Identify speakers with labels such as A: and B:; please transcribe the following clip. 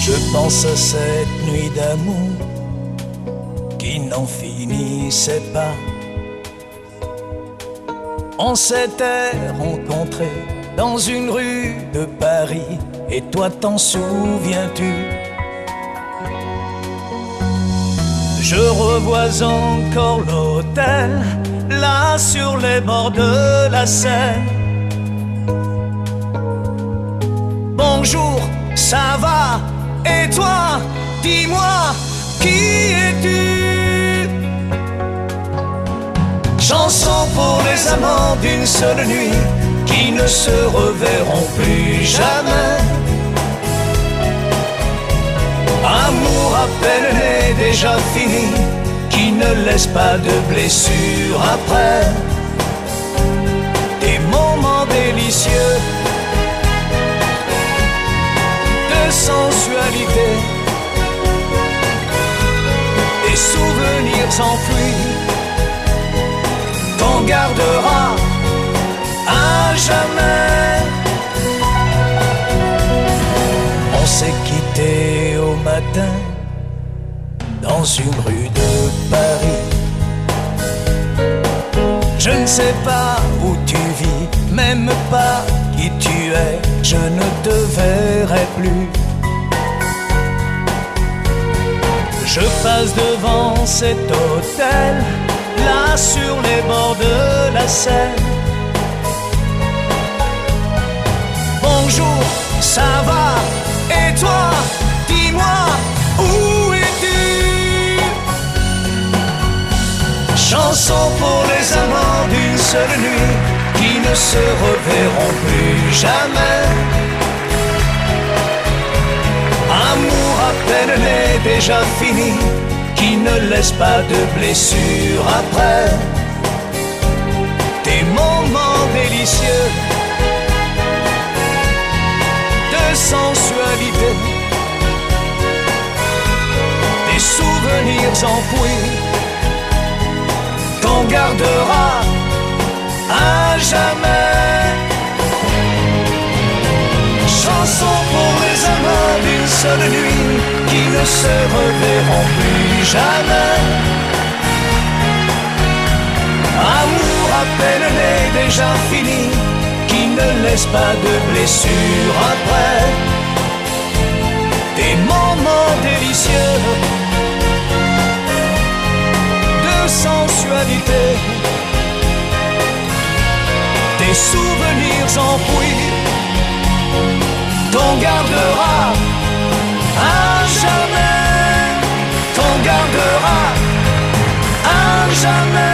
A: Je pense à cette nuit d'amour qui n'en finissait pas. On s'était rencontrés dans une rue de Paris, et toi t'en souviens-tu? Je revois encore l'hôtel, là sur les bords de la Seine. Bonjour, ça va? Et toi, dis-moi, qui es-tu? Chanson pour les amants d'une seule nuit qui ne se reverront plus jamais. Amour à peine né, déjà fini, qui ne laisse pas de blessures après. Des moments délicieux de sensualité, des souvenirs enfouis qu'on gardera à jamais. On s'est quitté au matin dans une rue de Paris. Je ne sais pas où tu vis, même pas qui tu es, je ne te verrai plus. Je passe devant cet hôtel, là sur les bords de la Seine. Bonjour, ça va? Et toi, dis-moi, où es-tu? Chanson pour les amants d'une seule nuit qui ne se reverront plus jamais. Amour à peine né, déjà fini, qui ne laisse pas de blessures après. Des moments délicieux de sensualité, des souvenirs enfouis qu'on gardera à jamais. Chanson pour les amants d'une seule nuit qui ne se reverront plus jamais. Amour à peine né, déjà fini, qui ne laisse pas de blessures après. Des moments délicieux de sensualité, des souvenirs enfouis qu'on gardera à jamais, qu'on gardera à jamais.